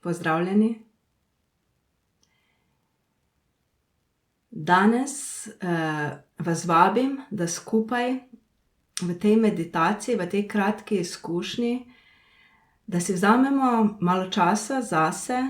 Pozdravljeni. Danes vas vabim, da skupaj v tej meditaciji, v tej kratki izkušnji, da si vzamemo malo časa zase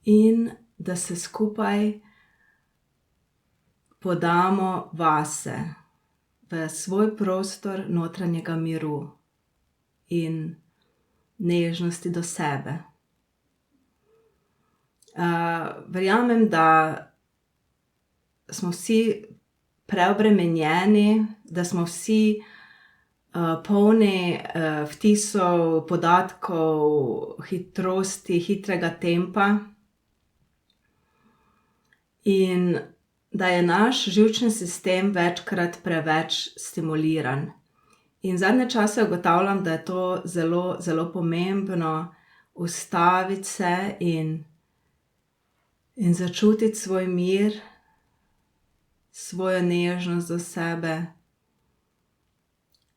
in da se skupaj podamo vase, v svoj prostor notranjega miru in nežnosti do sebe. Verjamem, da smo vsi preobremenjeni, da smo vsi polni vtisov, podatkov, hitrosti, hitrega tempa in da je naš živčni sistem večkrat preveč stimuliran. In zadnje čase ugotavljam, da je to zelo, zelo pomembno ustaviti se in začutiti svoj mir, svojo nežnost do sebe,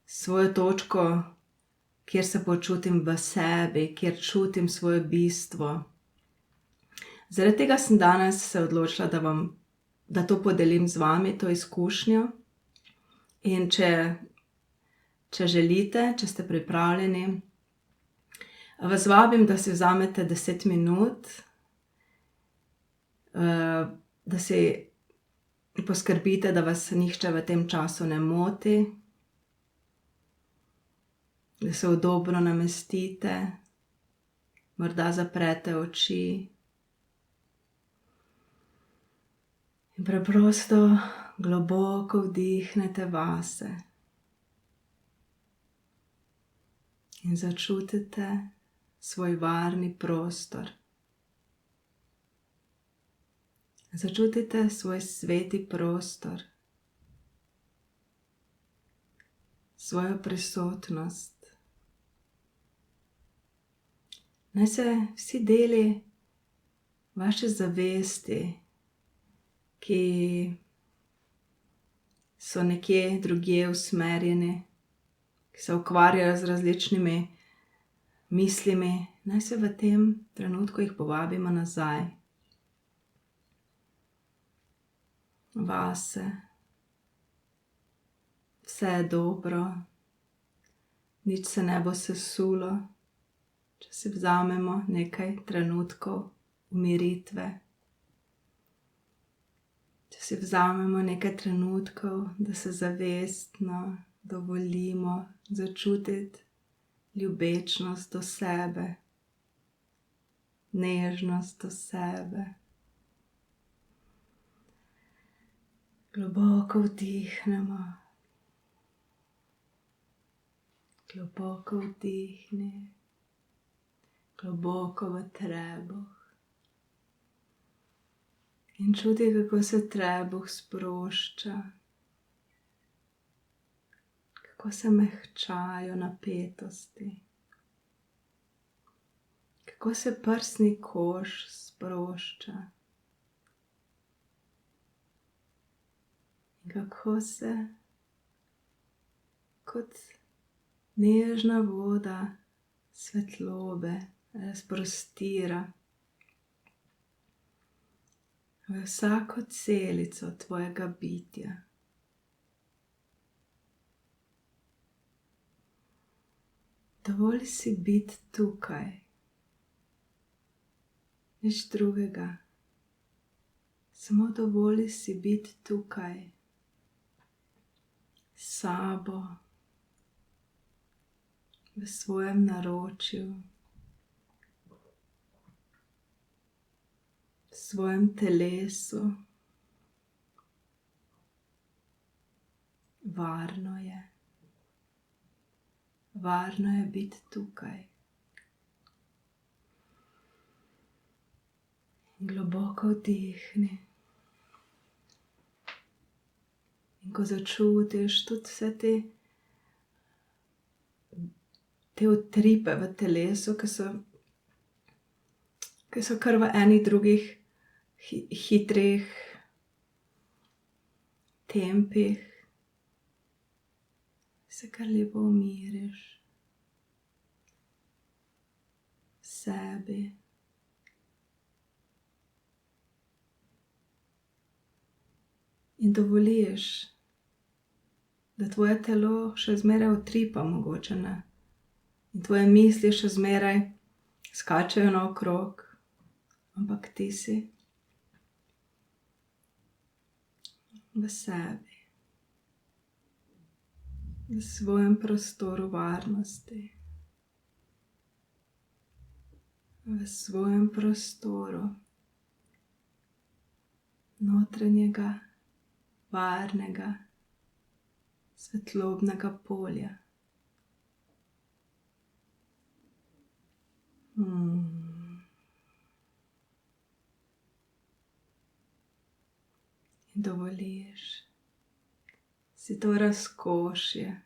svojo točko, kjer se počutim v sebi, kjer čutim svoje bistvo. Zaradi tega sem danes se odločila, da to podelim z vami, to izkušnjo. In če želite, če ste pripravljeni, vas vabim, da si vzamete 10 minut, da si poskrbite, da vas nihče v tem času ne moti, da se udobno namestite, morda zaprete oči in preprosto globoko vdihnete vase in začutite svoj varni prostor. Začutite svoj sveti prostor, svojo prisotnost. Naj se vsi deli vaše zavesti, ki so nekje drugje usmerjeni, ki se ukvarjajo z različnimi mislimi, naj se v tem trenutku jih povabimo nazaj. Vase. Vse je dobro, nič se ne bo sesulo, če si vzamemo nekaj trenutkov umiritve. Če si vzamemo nekaj trenutkov, da se zavestno dovolimo začutiti ljubečnost do sebe, nežnost do sebe. Globoko vdihnemo, globoko vdihni, globoko v trebuh in čuti, kako se trebuh sprošča, kako se mehčajo napetosti, kako se prsni koš sprošča. Kako se kot nežna voda svetlobe razprostira v vsako celico tvojega bitja. Dovoli si biti tukaj, nič drugega. Samo dovoli si biti tukaj. S sabo, v svojem naročju, v svojem telesu. Varno je. Varno je biti tukaj. Globoko vdihni. In ko začutiš tudi vse te utripe v telesu, ki so kar v enih drugih hitrih tempih, se kar lepo umiriš. sebi. In dovoliš, da tvoje telo še zmeraj utripa mogoče, ne? In tvoje misli še zmeraj skačejo naokrog, ampak ti si v sebi, v svojem prostoru varnosti, v svojem prostoru notranjega, varnega, svetlobnega polja. In dovoliš si to razkošje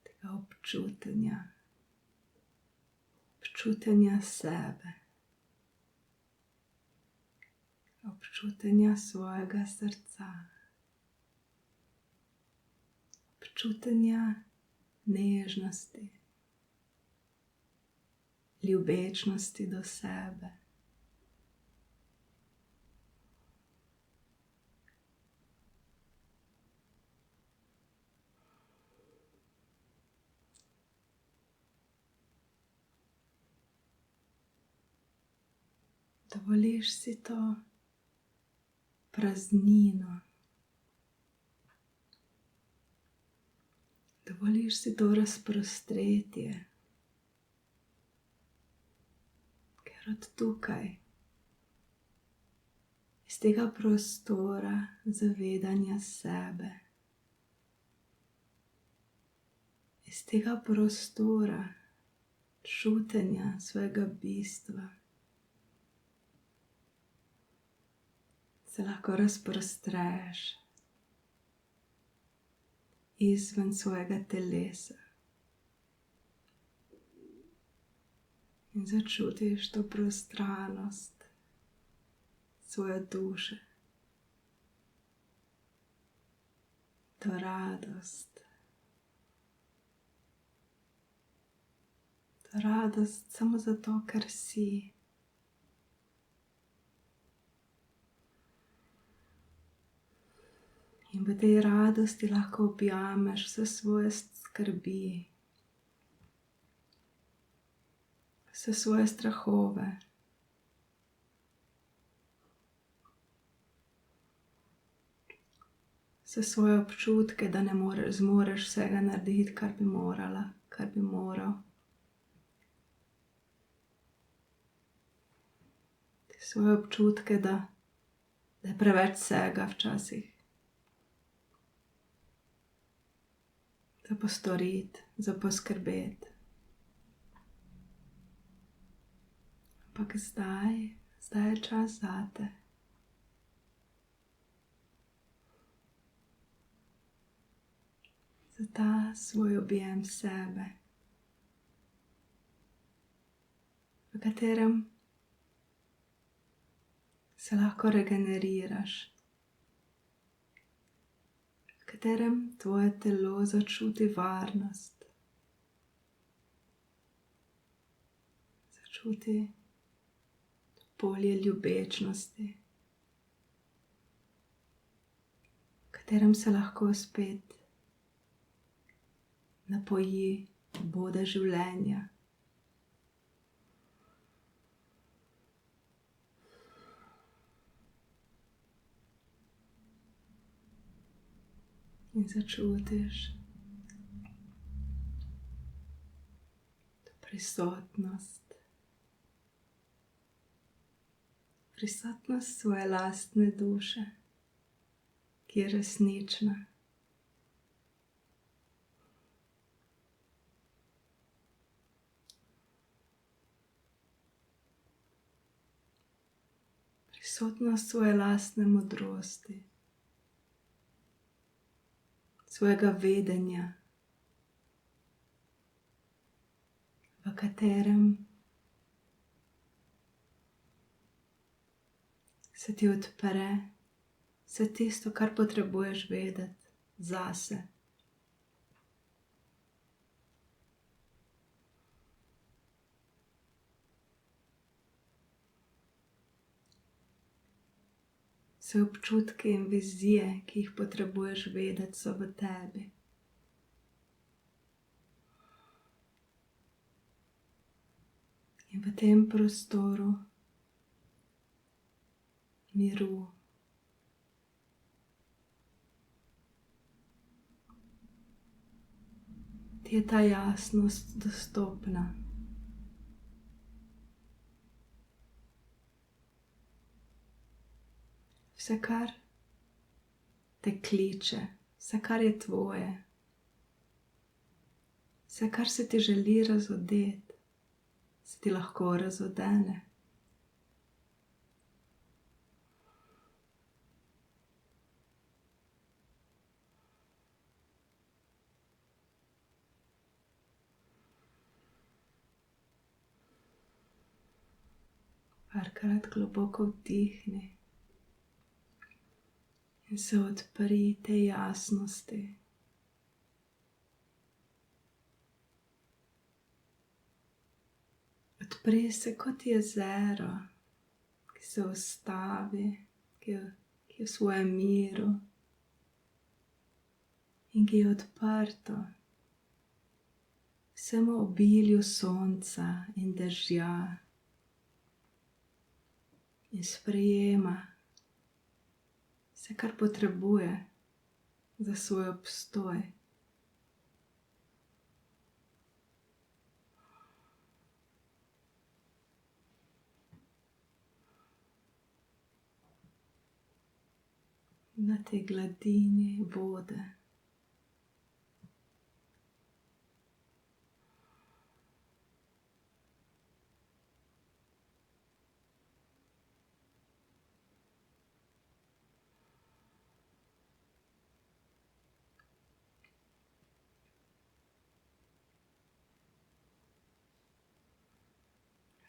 tega občutenja sebe, občutenja svojega srca, občutenja nežnosti, ljubečnosti do sebe. Dovoliš si to praznino, dovoliš si to razprostretje, ker od tukaj, iz tega prostora zavedanja sebe, iz tega prostora čutenja svojega bistva, se lahko razprostreš izven svojega telesa in začutiš to prostranost svoje duše, to radost, samo zato, ker si. In v tej radosti lahko objameš vse svoje skrbi, vse svoje strahove, vse svoje občutke, da ne zmoreš vsega narediti, kar bi morala, kar bi moral. Te svoje občutke, da je preveč vsega včasih. Za postoriti, za poskrbeti. Ampak zdaj je čas zate. Za ta svoj objem sebe, v katerem se lahko regeneriraš, v katerem tvoje telo začuti varnost, začuti polje ljubečnosti, v katerem se lahko spet napoji vode življenja. In začutiš to prisotnost svoje lastne duše, ki je resnična. Prisotnost svoje lastne modrosti, svojega vedenja, v katerem se ti odpre vse tisto, kar potrebuješ vedeti zase. Vse občutke in vizije, ki jih potrebuješ vedeti, so v tebi. In v tem prostoru miru ti je ta jasnost dostopna. Vse, kar te kliče, vse, kar je tvoje, vse, kar se ti želi razodeti, se ti lahko razodene. Parkrat globoko vdihni in se odpri tej jasnosti. Odpri se kot jezero, ki se ustavi, ki je v svojem miru in ki je odprto vsemu obilju sonca in dežja in sprejema vse, kar potrebuje za svoj obstoj. Na tej gladini vode.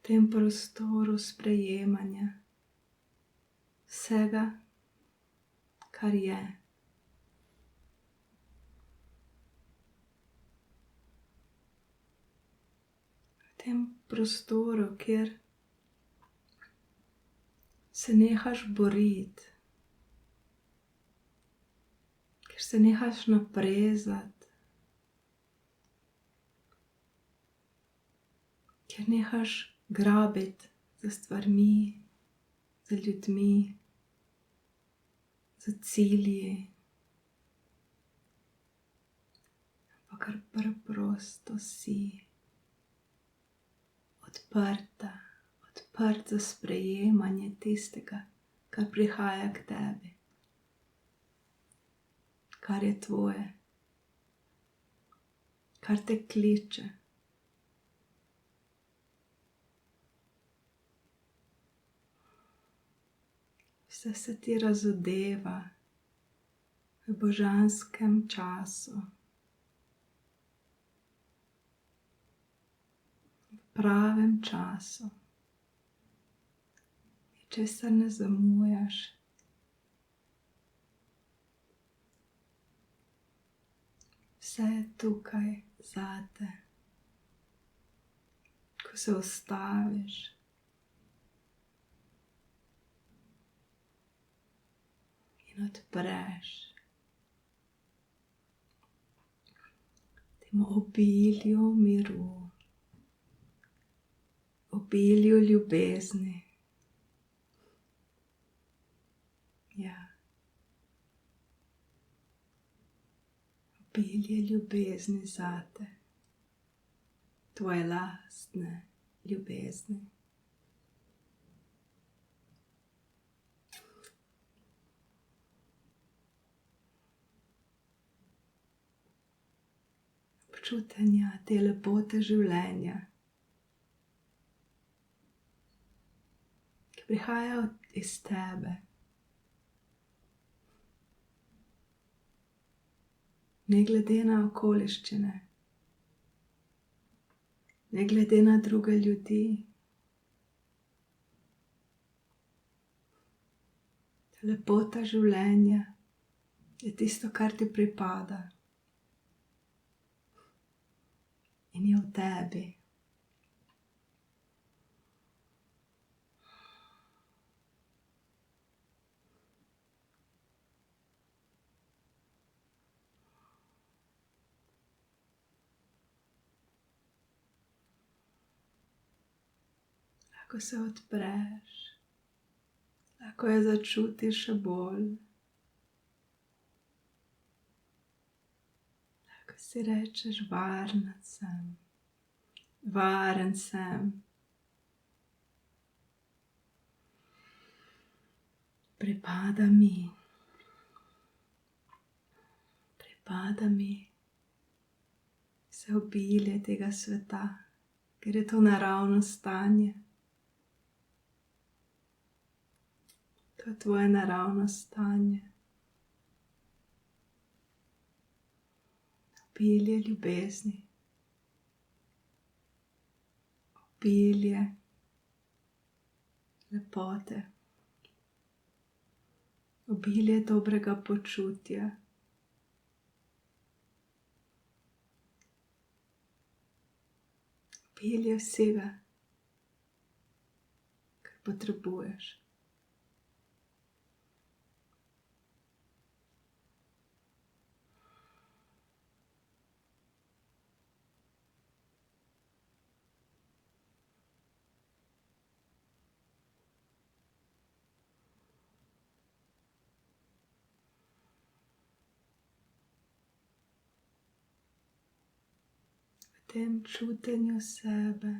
V tem prostoru sprejemanja vsega, kar je. V tem prostoru, kjer se nehaš boriti, kjer se nehaš naprezati, kjer nehaš grabiti za stvarmi, za ljudmi, za cilji, pa kar preprosto si odprta, odprt za sprejemanje tistega, kar prihaja k tebi, kar je tvoje, kar te kliče. Vse se ti razodeva v božanskem času, v pravem času, ničesar ne zamujaš. Vse je tukaj zate, ko se ustaviš. In odpreš temu obilju miru, obilju ljubezni. Ja. Obilje ljubezni zate, tvoje lastne ljubezni. Občutenja te lepote življenja, ki prihajajo iz tebe. Ne glede na okoliščine, ne glede na druge ljudi. Lepota življenja je tisto, kar ti pripada. In je v tebi. Lahko se odpreš, lahko jo začutiš še bolj. Lahko si rečeš, varna sem, varen sem. Pripada mi. Pripada mi vse obilje tega sveta, ker je to naravno stanje. To je tvoje naravno stanje. Obilje ljubezni. Obilje lepote. Obilje dobrega počutja. Obilje vsega, kar potrebuješ. V tem čutenju sebe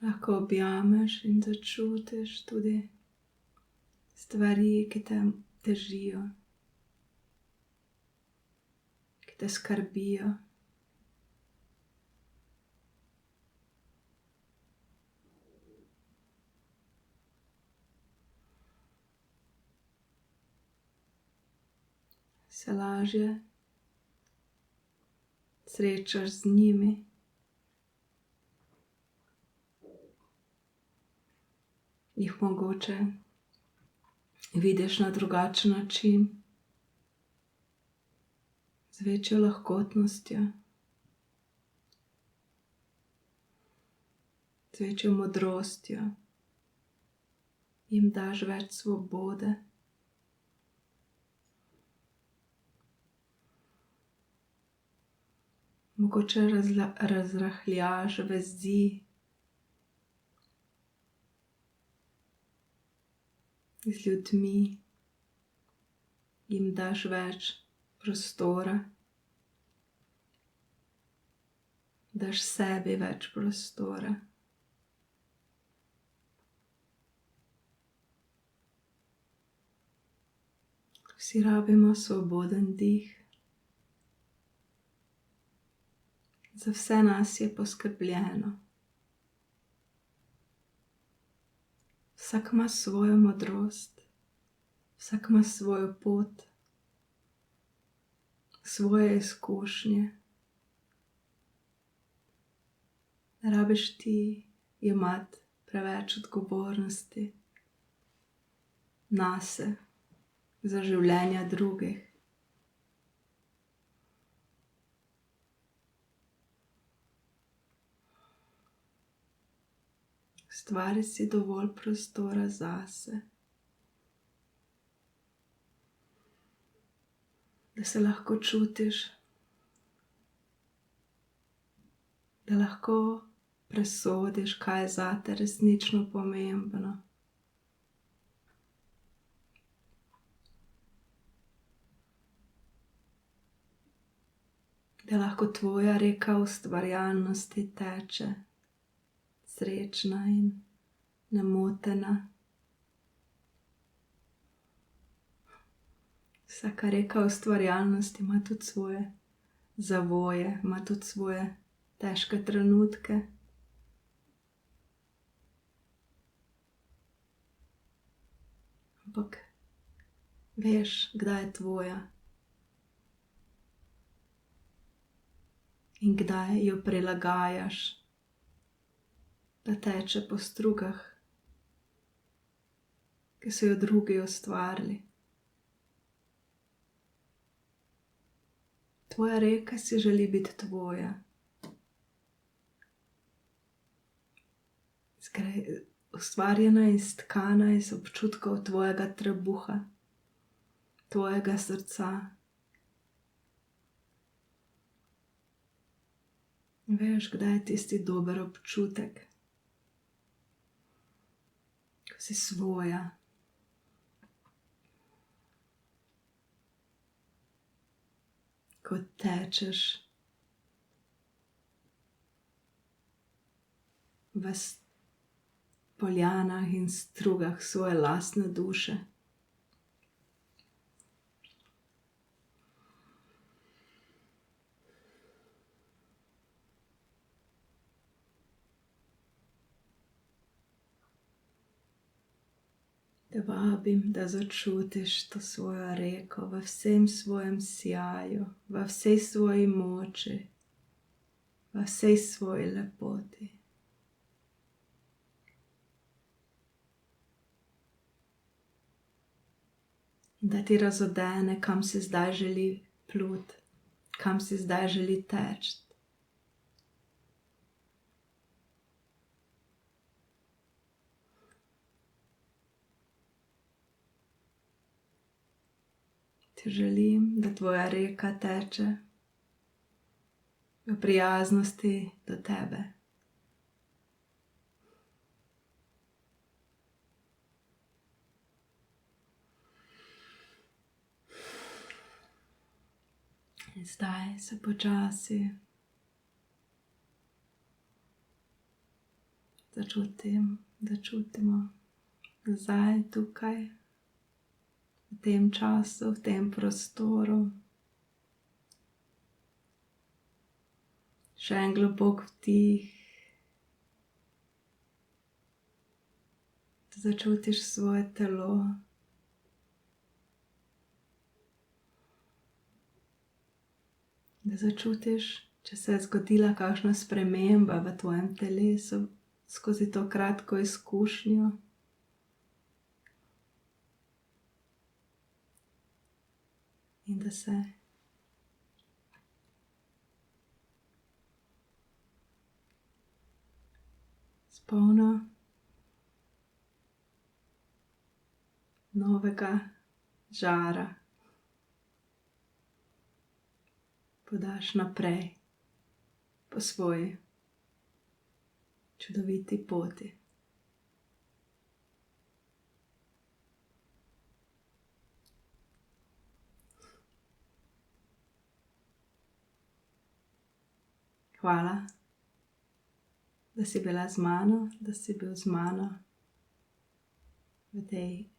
lahko objameš in začutiš tudi stvari, ki te težijo, ki te skrbijo. Se lažje srečaš z njimi. Jih mogoče vidiš na drugačen način, z večjo lahkotnostjo, z večjo modrostjo, jim daš več svobode. Mogoče razrahljaš vezi z ljudmi, jim daš več prostora, daš sebi več prostora. Vsi rabimo svoboden dih. Za vse nas je poskrbljeno. Vsak ima svojo modrost, vsak ima svojo pot, svoje izkušnje. Ne rabiš ti jemati preveč odgovornosti nase za življenja drugih. Ustvari si dovolj prostora zase, da se lahko čutiš, da lahko presodiš, kaj je zate resnično pomembno. Da lahko tvoja reka ustvarjalnosti teče srečna in nemotena. Vsaka reka ustvarjalnosti ima tudi svoje zavoje, ima tudi svoje težke trenutke. Ampak veš, kdaj je tvoja in kdaj jo prilagajaš, da teče po strugah, ki so jo drugi ustvarili. Tvoja reka si želi biti tvoja. ustvarjena in stkana iz občutkov tvojega trebuha, tvojega srca. Veš, kdaj je tisti dober občutek, ko si svoja. Ko tečeš v poljanah in strugah svoje lastne duše. Te vabim, da začutiš to svojo reko v vsem svojem sijaju, v vsej svoji moči, v vsej svoji lepoti. Da ti razodene, kam si zdaj želi pluti, kam si zdaj želi teči. Ti želim, da tvoja reka teče v prijaznosti do tebe. In zdaj se počasi začutimo nazaj tukaj, v tem času, v tem prostoru. Še en globok vdih, da začutiš svoje telo. Da začutiš, če se je zgodila kakšna sprememba v tvojem telesu skozi to kratko izkušnjo. In da se s polno novega žara podaš naprej po svoji čudoviti poti. Hvala, da si bila z mano, da si bil z mano v tej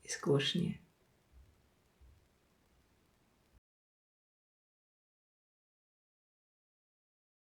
izkušnji.